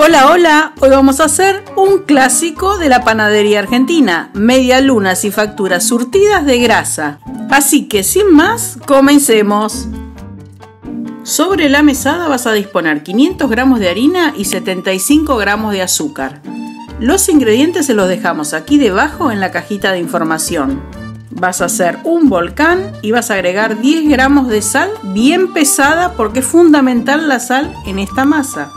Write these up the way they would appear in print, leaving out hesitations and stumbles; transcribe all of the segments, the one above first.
Hola, hola, hoy vamos a hacer un clásico de la panadería argentina, medialunas y facturas surtidas de grasa. Así que sin más, comencemos. Sobre la mesada vas a disponer 500 gramos de harina y 75 gramos de azúcar. Los ingredientes se los dejamos aquí debajo en la cajita de información. Vas a hacer un volcán y vas a agregar 10 gramos de sal bien pesada porque es fundamental la sal en esta masa.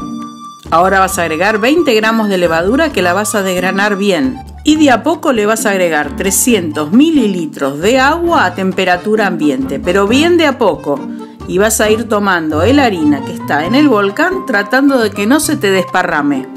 Ahora vas a agregar 20 gramos de levadura que la vas a desgranar bien. Y de a poco le vas a agregar 300 mililitros de agua a temperatura ambiente, pero bien de a poco. Y vas a ir tomando la harina que está en el volcán tratando de que no se te desparrame.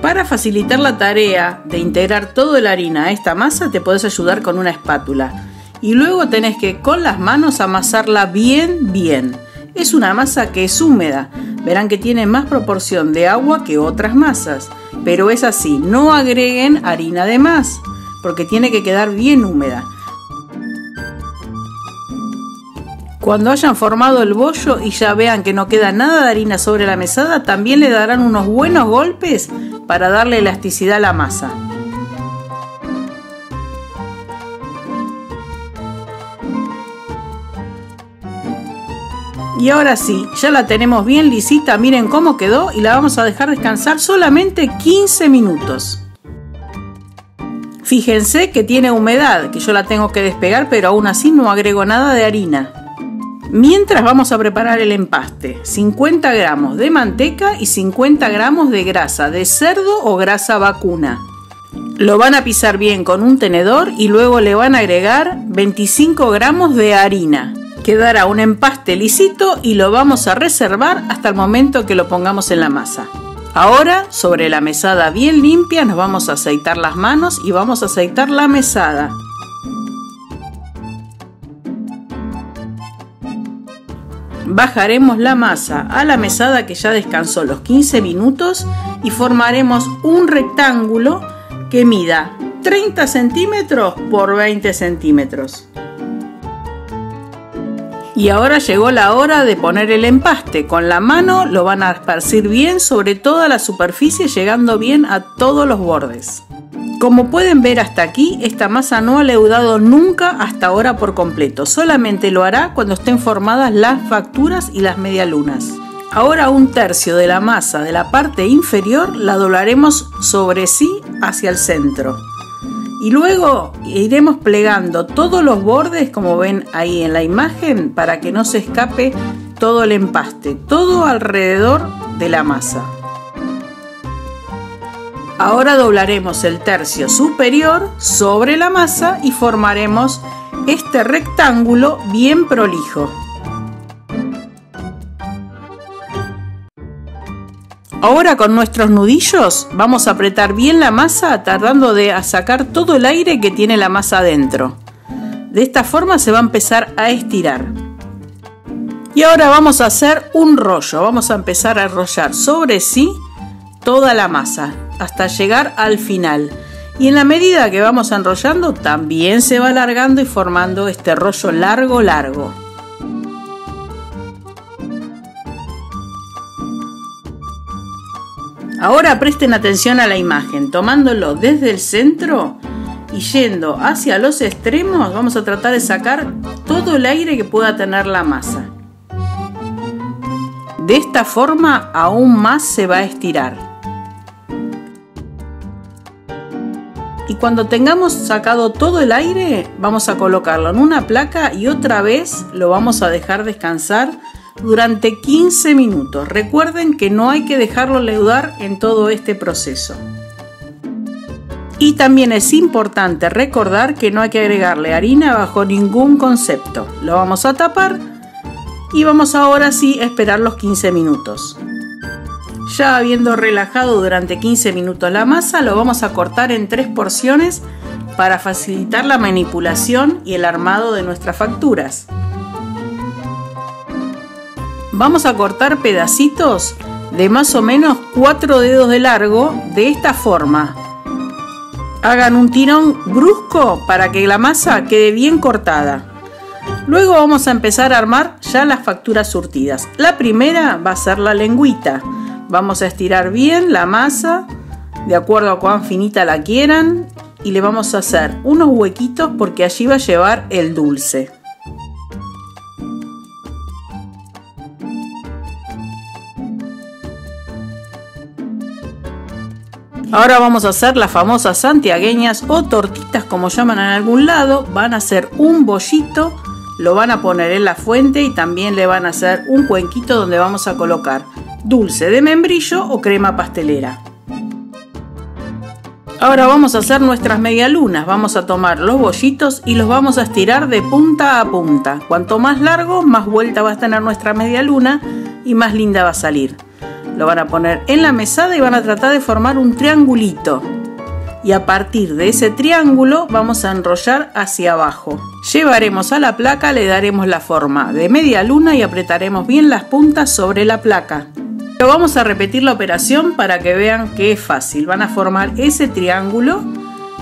Para facilitar la tarea de integrar toda la harina a esta masa, te podés ayudar con una espátula. Y luego tenés que con las manos amasarla bien. Es una masa que es húmeda. Verán que tiene más proporción de agua que otras masas. Pero es así, no agreguen harina de más, porque tiene que quedar bien húmeda. Cuando hayan formado el bollo y ya vean que no queda nada de harina sobre la mesada, también le darán unos buenos golpes para darle elasticidad a la masa. Y ahora sí, ya la tenemos bien lisita, miren cómo quedó y la vamos a dejar descansar solamente 15 minutos. Fíjense que tiene humedad, que yo la tengo que despegar, pero aún así no agrego nada de harina. Mientras vamos a preparar el empaste, 50 gramos de manteca y 50 gramos de grasa de cerdo o grasa vacuna. Lo van a pisar bien con un tenedor y luego le van a agregar 25 gramos de harina. Quedará un empaste lisito y lo vamos a reservar hasta el momento que lo pongamos en la masa. Ahora, sobre la mesada bien limpia, nos vamos a aceitar las manos y vamos a aceitar la mesada. Bajaremos la masa a la mesada que ya descansó los 15 minutos y formaremos un rectángulo que mida 30 centímetros por 20 centímetros. Y ahora llegó la hora de poner el empaste. Con la mano lo van a esparcir bien sobre toda la superficie, llegando bien a todos los bordes. Como pueden ver hasta aquí, esta masa no ha leudado nunca hasta ahora por completo. Solamente lo hará cuando estén formadas las facturas y las medialunas. Ahora un tercio de la masa de la parte inferior la doblaremos sobre sí hacia el centro. Y luego iremos plegando todos los bordes, como ven ahí en la imagen, para que no se escape todo el empaste, todo alrededor de la masa. Ahora doblaremos el tercio superior sobre la masa y formaremos este rectángulo bien prolijo. Ahora con nuestros nudillos vamos a apretar bien la masa tratando de sacar todo el aire que tiene la masa adentro. De esta forma se va a empezar a estirar. Y ahora vamos a hacer un rollo. Vamos a empezar a enrollar sobre sí toda la masa hasta llegar al final. Y en la medida que vamos enrollando también se va alargando y formando este rollo largo. Ahora presten atención a la imagen, tomándolo desde el centro y yendo hacia los extremos, vamos a tratar de sacar todo el aire que pueda tener la masa. De esta forma aún más se va a estirar. Y cuando tengamos sacado todo el aire, vamos a colocarlo en una placa y otra vez lo vamos a dejar descansar durante 15 minutos. Recuerden que no hay que dejarlo leudar en todo este proceso. Y también es importante recordar que no hay que agregarle harina bajo ningún concepto. Lo vamos a tapar y vamos ahora sí a esperar los 15 minutos. Ya habiendo relajado durante 15 minutos la masa, lo vamos a cortar en 3 porciones para facilitar la manipulación y el armado de nuestras facturas. Vamos a cortar pedacitos de más o menos 4 dedos de largo de esta forma. Hagan un tirón brusco para que la masa quede bien cortada. Luego vamos a empezar a armar ya las facturas surtidas. La primera va a ser la lengüita. Vamos a estirar bien la masa, de acuerdo a cuán finita la quieran, y le vamos a hacer unos huequitos porque allí va a llevar el dulce. Ahora vamos a hacer las famosas santiagueñas o tortitas, como llaman en algún lado. Van a hacer un bollito, lo van a poner en la fuente y también le van a hacer un cuenquito donde vamos a colocar dulce de membrillo o crema pastelera. Ahora vamos a hacer nuestras medialunas. Vamos a tomar los bollitos y los vamos a estirar de punta a punta. Cuanto más largo, más vuelta va a tener nuestra medialuna y más linda va a salir. Lo van a poner en la mesada y van a tratar de formar un triangulito. Y a partir de ese triángulo vamos a enrollar hacia abajo. Llevaremos a la placa, le daremos la forma de media luna y apretaremos bien las puntas sobre la placa. Pero vamos a repetir la operación para que vean que es fácil. Van a formar ese triángulo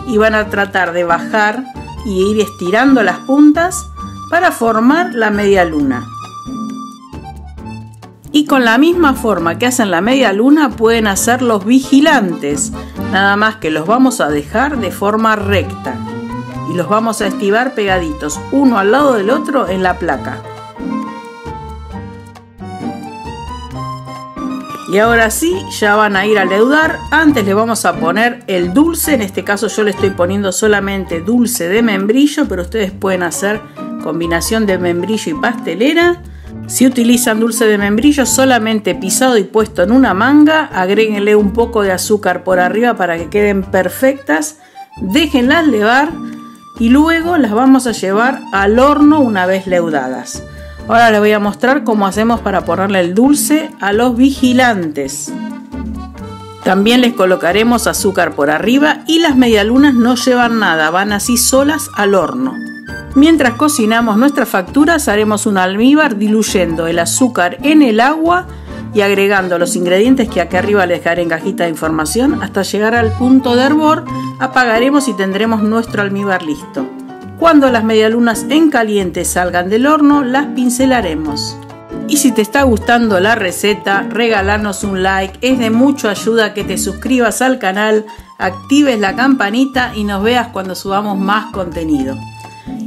y van a tratar de bajar y ir estirando las puntas para formar la media luna. Y con la misma forma que hacen la media luna pueden hacer los vigilantes, nada más que los vamos a dejar de forma recta y los vamos a estivar pegaditos uno al lado del otro en la placa. Y ahora sí, ya van a ir a leudar. Antes le vamos a poner el dulce, en este caso yo le estoy poniendo solamente dulce de membrillo, pero ustedes pueden hacer combinación de membrillo y pastelera. Si utilizan dulce de membrillo solamente pisado y puesto en una manga, agréguenle un poco de azúcar por arriba para que queden perfectas, déjenlas levar y luego las vamos a llevar al horno una vez leudadas. Ahora les voy a mostrar cómo hacemos para ponerle el dulce a los vigilantes. También les colocaremos azúcar por arriba y las medialunas no llevan nada, van así solas al horno. Mientras cocinamos nuestras facturas haremos un almíbar diluyendo el azúcar en el agua y agregando los ingredientes que acá arriba les dejaré en cajita de información hasta llegar al punto de hervor. Apagaremos y tendremos nuestro almíbar listo. Cuando las medialunas en caliente salgan del horno las pincelaremos. Y si te está gustando la receta, regálanos un like, es de mucha ayuda que te suscribas al canal, actives la campanita y nos veas cuando subamos más contenido.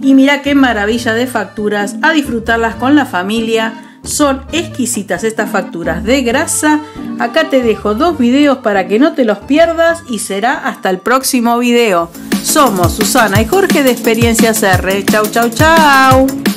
Y mira qué maravilla de facturas, a disfrutarlas con la familia. Son exquisitas estas facturas de grasa. Acá te dejo 2 videos para que no te los pierdas y será hasta el próximo video. Somos Susana y Jorge de Experiencias R. Chau, chau, chau.